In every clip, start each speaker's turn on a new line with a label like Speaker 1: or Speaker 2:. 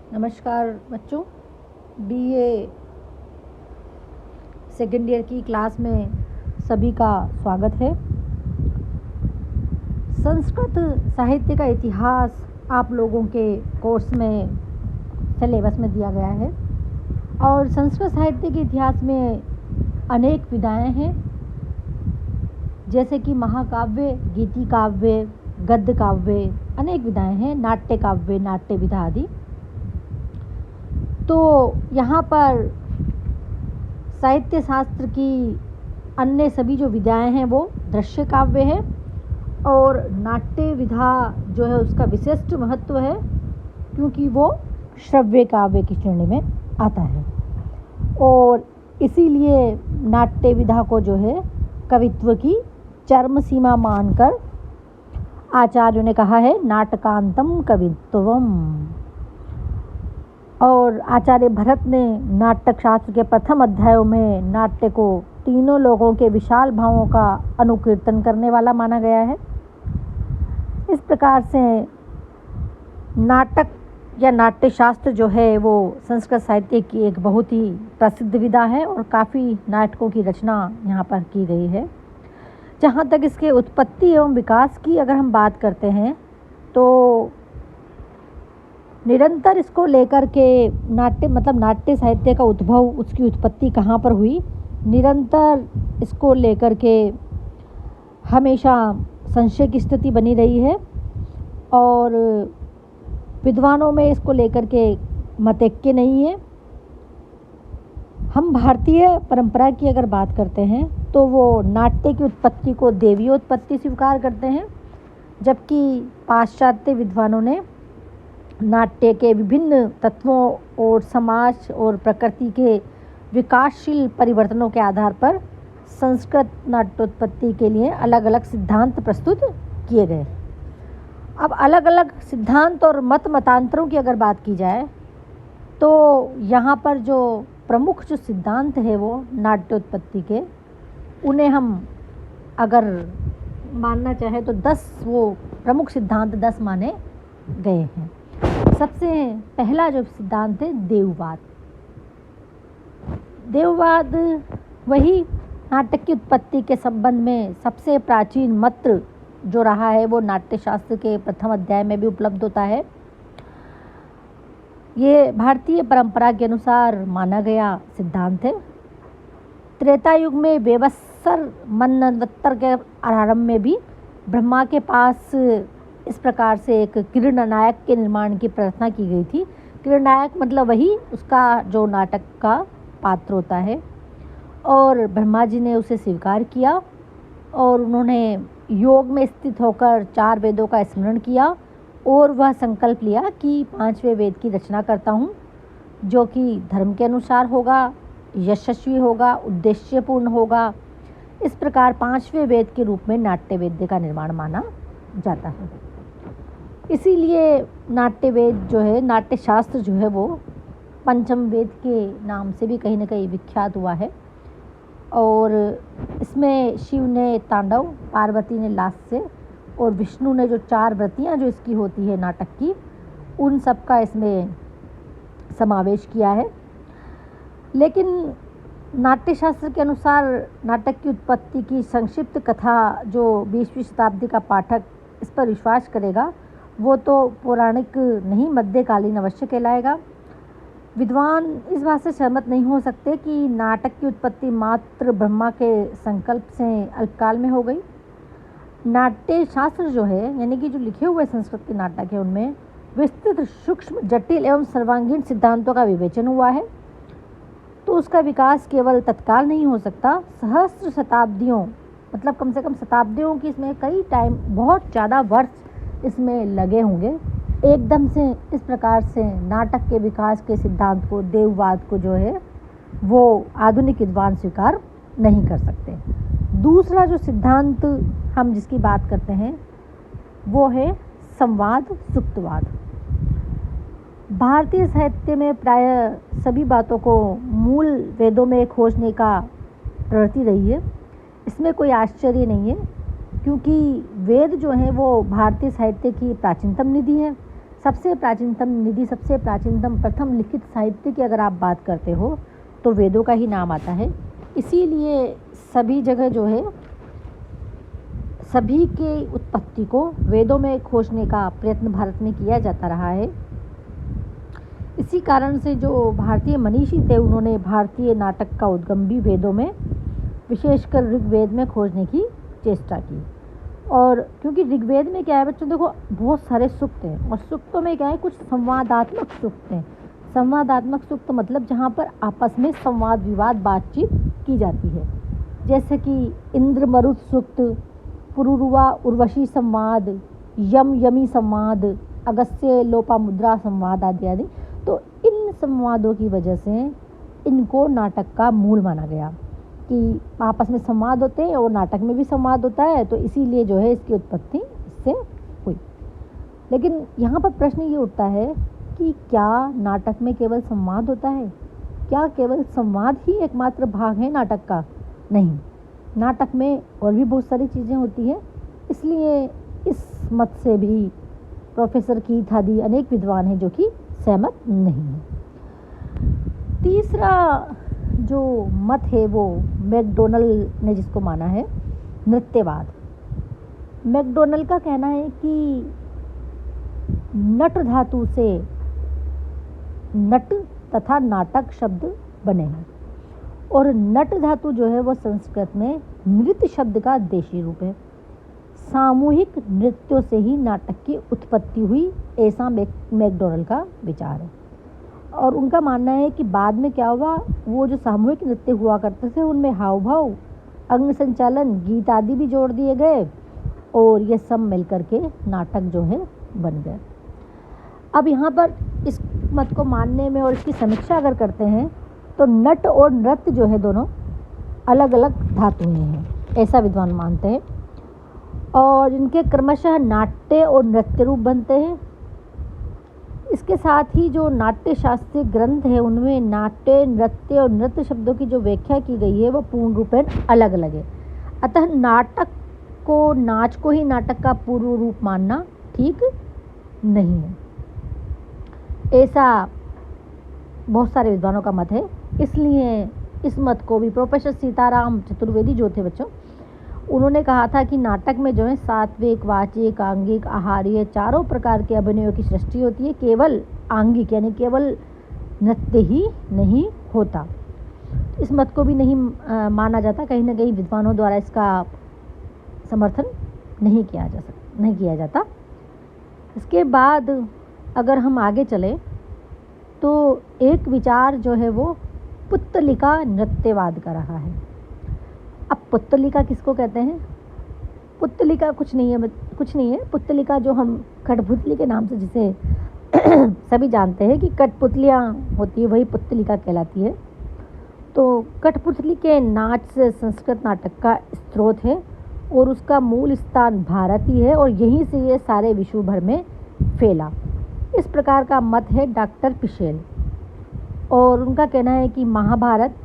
Speaker 1: नमस्कार बच्चों, BA second year की क्लास में सभी का स्वागत है। संस्कृत साहित्य का इतिहास आप लोगों के कोर्स में सिलेबस में दिया गया है और संस्कृत साहित्य के इतिहास में अनेक विधाएं हैं, जैसे कि महाकाव्य, गीति काव्य, गद्य काव्य, अनेक विधाएं हैं, नाट्य काव्य, नाट्य विधा आदि। तो यहाँ पर साहित्य शास्त्र की अन्य सभी जो विधाएं हैं वो दृश्य काव्य है और नाट्य विधा जो है उसका विशिष्ट महत्व है क्योंकि वो श्रव्य काव्य की श्रेणी में आता है और इसीलिए नाट्य विधा को जो है कवित्व की चरम सीमा मानकर आचार्यों ने कहा है नाटकांतम कवित्वम। और आचार्य भरत ने नाटक शास्त्र के प्रथम अध्यायों में नाट्य को तीनों लोगों के विशाल भावों का अनुकीर्तन करने वाला माना गया है। इस प्रकार से नाटक या नाट्य शास्त्र जो है वो संस्कृत साहित्य की एक बहुत ही प्रसिद्ध विधा है और काफ़ी नाटकों की रचना यहाँ पर की गई है। जहाँ तक इसके उत्पत्ति एवं विकास की अगर हम बात करते हैं तो निरंतर इसको लेकर के नाट्य साहित्य का उद्भव, उसकी उत्पत्ति कहाँ पर हुई, निरंतर इसको लेकर के हमेशा संशय की स्थिति बनी रही है और विद्वानों में इसको लेकर के मत ऐक्य नहीं है। हम भारतीय परंपरा की अगर बात करते हैं तो वो नाट्य की उत्पत्ति को देवीय उत्पत्ति स्वीकार करते हैं, जबकि पाश्चात्य विद्वानों ने नाट्य के विभिन्न तत्वों और समाज और प्रकृति के विकासशील परिवर्तनों के आधार पर संस्कृत नाट्योत्पत्ति के लिए अलग अलग सिद्धांत प्रस्तुत किए गए। अब अलग अलग सिद्धांत और मतांतरों की अगर बात की जाए तो यहाँ पर जो प्रमुख जो सिद्धांत है वो नाट्योत्पत्ति के, उन्हें हम अगर मानना चाहे तो 10 वो प्रमुख सिद्धांत 10 माने गए हैं। सबसे पहला जो सिद्धांत है देववाद। देववाद वही नाटक की उत्पत्ति के संबंध में सबसे प्राचीन मत जो रहा है वो नाट्य शास्त्र के प्रथम अध्याय में भी उपलब्ध होता है। ये भारतीय परंपरा के अनुसार माना गया सिद्धांत है। त्रेता युग में वेवस्वर मनवत्तर के आरंभ में भी ब्रह्मा के पास इस प्रकार से एक किरणनायक के निर्माण की प्रार्थना की गई थी। किरणनायक मतलब वही उसका जो नाटक का पात्र होता है और ब्रह्मा जी ने उसे स्वीकार किया और उन्होंने योग में स्थित होकर 4 वेदों का स्मरण किया और वह संकल्प लिया कि 5वें वेद की रचना करता हूँ जो कि धर्म के अनुसार होगा, यशस्वी होगा, उद्देश्यपूर्ण होगा। इस प्रकार 5वें वेद के रूप में नाट्य वेद का निर्माण माना जाता है। इसीलिए नाट्य वेद जो है, नाट्य शास्त्र जो है वो पंचम वेद के नाम से भी कहीं ना कहीं विख्यात हुआ है और इसमें शिव ने तांडव, पार्वती ने लास्य और विष्णु ने जो 4 वृत्तियाँ जो इसकी होती है नाटक की, उन सब का इसमें समावेश किया है। लेकिन नाट्य शास्त्र के अनुसार नाटक की उत्पत्ति की संक्षिप्त कथा जो 20वीं शताब्दी का पाठक इस पर विश्वास करेगा वो तो पौराणिक नहीं, मध्यकालीन अवश्य कहलाएगा। विद्वान इस बात से सहमत नहीं हो सकते कि नाटक की उत्पत्ति मात्र ब्रह्मा के संकल्प से अल्पकाल में हो गई। नाट्य शास्त्र जो है यानी कि जो लिखे हुए संस्कृत के नाटक है उनमें विस्तृत, सूक्ष्म, जटिल एवं सर्वांगीण सिद्धांतों का विवेचन हुआ है, तो उसका विकास केवल तत्काल नहीं हो सकता। सहस्त्र शताब्दियों मतलब कम से कम शताब्दियों की इसमें कई टाइम, बहुत ज़्यादा वर्ष इसमें लगे होंगे। एकदम से इस प्रकार से नाटक के विकास के सिद्धांत को, देववाद को जो है वो आधुनिक विद्वान स्वीकार नहीं कर सकते। दूसरा जो सिद्धांत हम जिसकी बात करते हैं वो है संवाद सुक्तवाद। भारतीय साहित्य में प्राय सभी बातों को मूल वेदों में खोजने का प्रवृत्ति रही है। इसमें कोई आश्चर्य नहीं है क्योंकि वेद जो हैं वो भारतीय साहित्य की प्राचीनतम निधि है। सबसे प्राचीनतम निधि, सबसे प्राचीनतम प्रथम लिखित साहित्य की अगर आप बात करते हो तो वेदों का ही नाम आता है। इसीलिए सभी जगह जो है सभी के उत्पत्ति को वेदों में खोजने का प्रयत्न भारत में किया जाता रहा है। इसी कारण से जो भारतीय मनीषी थे उन्होंने भारतीय नाटक का उद्गम भी वेदों में, विशेषकर ऋग्वेद में खोजने की चेष्टा की। और क्योंकि ऋग्वेद में क्या है बच्चों, देखो बहुत सारे सूक्त हैं और सूक्तों में क्या है, कुछ संवादात्मक सूक्त हैं। संवादात्मक सूक्त मतलब जहाँ पर आपस में संवाद विवाद बातचीत की जाती है, जैसे कि इंद्र मरुत सूक्त, पुरुरुवा उर्वशी संवाद, यम यमी संवाद, अगस्त्य लोपामुद्रा संवाद आदि आदि। तो इन संवादों की वजह से इनको नाटक का मूल माना गया कि आपस में संवाद होते हैं और नाटक में भी संवाद होता है, तो इसीलिए जो है इसकी उत्पत्ति इससे हुई। लेकिन यहाँ पर प्रश्न ये उठता है कि क्या नाटक में केवल संवाद होता है? क्या केवल संवाद ही एकमात्र भाग है नाटक का? नहीं, नाटक में और भी बहुत सारी चीज़ें होती हैं। इसलिए इस मत से भी प्रोफेसर कीथ आदि अनेक विद्वान हैं जो कि सहमत नहीं हैं। तीसरा जो मत है वो मैकडोनल ने जिसको माना है नृत्यवाद। मैकडोनल का कहना है कि नट धातु से नट तथा नाटक शब्द बने हैं और नट धातु जो है वो संस्कृत में नृत्य शब्द का देशी रूप है। सामूहिक नृत्यों से ही नाटक की उत्पत्ति हुई, ऐसा मैकडोनल का विचार है। और उनका मानना है कि बाद में क्या हुआ, वो जो सामूहिक नृत्य हुआ करते थे उनमें हाव भाव, अंग संचालन, गीत आदि भी जोड़ दिए गए और ये सब मिलकर के नाटक जो है बन गए। अब यहाँ पर इस मत को मानने में और इसकी समीक्षा अगर करते हैं तो नट और नृत्य जो है दोनों अलग अलग धातुएं हैं, ऐसा विद्वान मानते हैं और इनके क्रमशः नाट्य और नृत्य रूप बनते हैं। इसके साथ ही जो नाट्य शास्त्रीय ग्रंथ है उनमें नाट्य, नृत्य और नृत्य शब्दों की जो व्याख्या की गई है वो पूर्ण रूपेण अलग अलग है। अतः नाच को ही नाटक का पूर्व रूप मानना ठीक नहीं है, ऐसा बहुत सारे विद्वानों का मत है। इसलिए इस मत को भी प्रोफेसर सीताराम चतुर्वेदी जो थे बच्चों, उन्होंने कहा था कि नाटक में जो है सात्विक, वाचिक, आंगिक, आहार्य चारों प्रकार के अभिनयों की सृष्टि होती है, केवल आंगिक यानी केवल नृत्य ही नहीं होता। इस मत को भी नहीं माना जाता, कहीं ना कहीं विद्वानों द्वारा इसका समर्थन नहीं किया जाता। इसके बाद अगर हम आगे चले तो एक विचार जो है वो पुत्तलिका नृत्यवाद का रहा है। अब पुत्तलिका किसको कहते हैं? पुत्तलिका कुछ नहीं है। पुत्तलिका जो हम कठपुतली के नाम से जिसे सभी जानते हैं कि कठपुतलियाँ होती है, वही पुत्तलिका कहलाती है। तो कठपुतली के नाच से संस्कृत नाटक का स्रोत है और उसका मूल स्थान भारत ही है और यहीं से ये सारे विश्व भर में फैला। इस प्रकार का मत है डॉक्टर पिशेल और उनका कहना है कि महाभारत,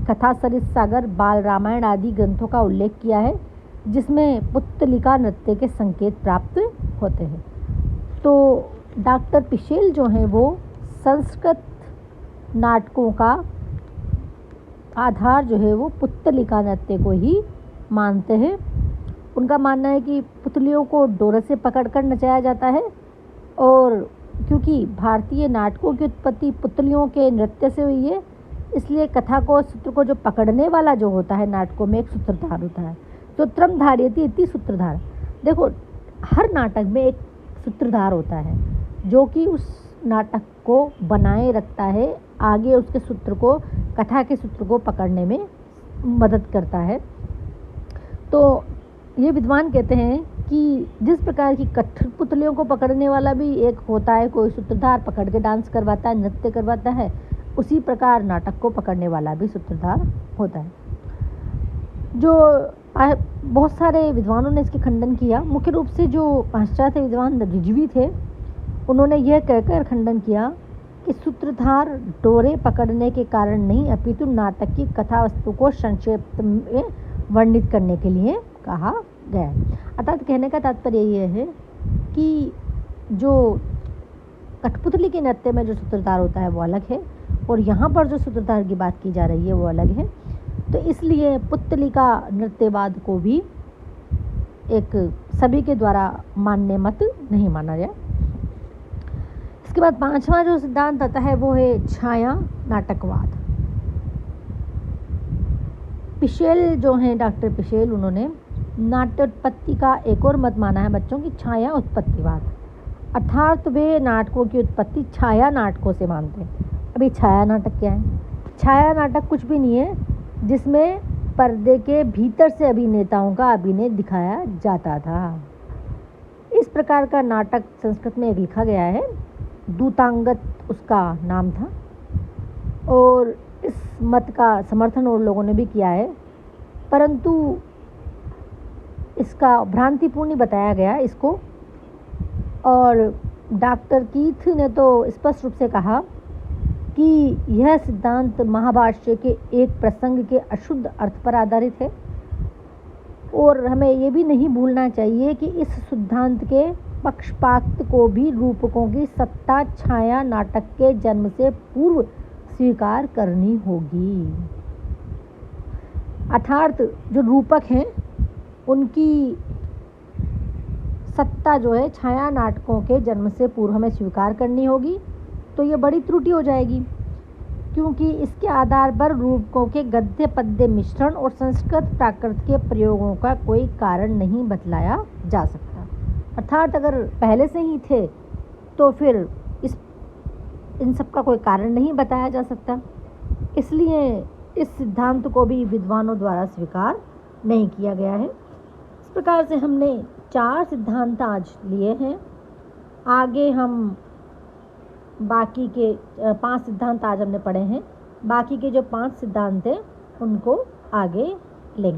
Speaker 1: कथा सरित सागर, बाल रामायण आदि ग्रंथों का उल्लेख किया है जिसमें पुत्तलिका नृत्य के संकेत प्राप्त होते हैं। तो डॉक्टर पिशेल जो हैं वो संस्कृत नाटकों का आधार जो है वो पुत्तलिका नृत्य को ही मानते हैं। उनका मानना है कि पुतलियों को डोरे से पकड़कर नचाया जाता है और क्योंकि भारतीय नाटकों की उत्पत्ति पुतलियों के नृत्य से हुई है, इसलिए कथा को, सूत्र को जो पकड़ने वाला जो होता है नाटकों में एक सूत्रधार होता है। सूत्रम धारयति इति सूत्रधार। देखो हर नाटक में एक सूत्रधार होता है जो कि उस नाटक को बनाए रखता है, आगे उसके सूत्र को, कथा के सूत्र को पकड़ने में मदद करता है। तो ये विद्वान कहते हैं कि जिस प्रकार की कठपुतलियों को पकड़ने वाला भी एक होता है, कोई सूत्रधार पकड़ के डांस करवाता है, नृत्य करवाता है, उसी प्रकार नाटक को पकड़ने वाला भी सूत्रधार होता है। जो बहुत सारे विद्वानों ने इसके खंडन किया। मुख्य रूप से जो पाश्चात्य विद्वान रिजवी थे उन्होंने यह कहकर खंडन किया कि सूत्रधार डोरे पकड़ने के कारण नहीं अपितु नाटक की कथा वस्तु को संक्षेप में वर्णित करने के लिए कहा गया। अर्थात कहने का तात्पर्य यह है कि जो कठपुतली के नृत्य में जो सूत्रधार होता है वो अलग है, और यहाँ पर जो सूत्रधार की बात की जा रही है वो अलग है। तो इसलिए पुतलिका नृत्यवाद को भी एक सभी के द्वारा मान्य मत नहीं माना जाए। इसके बाद 5वां जो सिद्धांत आता है वो है छाया नाटकवाद। पिशेल जो हैं, डॉक्टर पिशेल, उन्होंने नाट्योत्पत्ति का एक और मत माना है बच्चों की छाया उत्पत्तिवाद, अर्थात वे नाटकों की उत्पत्ति छाया नाटकों से मानते हैं। अभी छाया नाटक क्या है? छाया नाटक कुछ भी नहीं है जिसमें पर्दे के भीतर से अभिनेताओं का अभिनय दिखाया जाता था। इस प्रकार का नाटक संस्कृत में एक लिखा गया है, दूतांगत उसका नाम था, और इस मत का समर्थन और लोगों ने भी किया है, परंतु इसका भ्रांतिपूर्ण बताया गया इसको। और डॉक्टर कीथ ने तो स्पष्ट रूप से कहा कि यह सिद्धांत महाभाष्य के एक प्रसंग के अशुद्ध अर्थ पर आधारित है, और हमें ये भी नहीं भूलना चाहिए कि इस सिद्धांत के पक्षपात को भी रूपकों की सत्ता छाया नाटक के जन्म से पूर्व स्वीकार करनी होगी। अर्थात जो रूपक हैं उनकी सत्ता जो है छाया नाटकों के जन्म से पूर्व हमें स्वीकार करनी होगी। तो ये बड़ी त्रुटि हो जाएगी, क्योंकि इसके आधार पर रूपकों के गद्य पद्य मिश्रण और संस्कृत प्राकृत के प्रयोगों का कोई कारण नहीं बतलाया जा सकता। अर्थात अगर पहले से ही थे तो फिर इन सब का कोई कारण नहीं बताया जा सकता। इसलिए इस सिद्धांत को भी विद्वानों द्वारा स्वीकार नहीं किया गया है। इस प्रकार से हमने 4 सिद्धांत आज लिए हैं। आगे हम बाकी के 5 सिद्धांत आज हमने पढ़े हैं, बाकी के जो 5 सिद्धांत हैं उनको आगे लेंगे।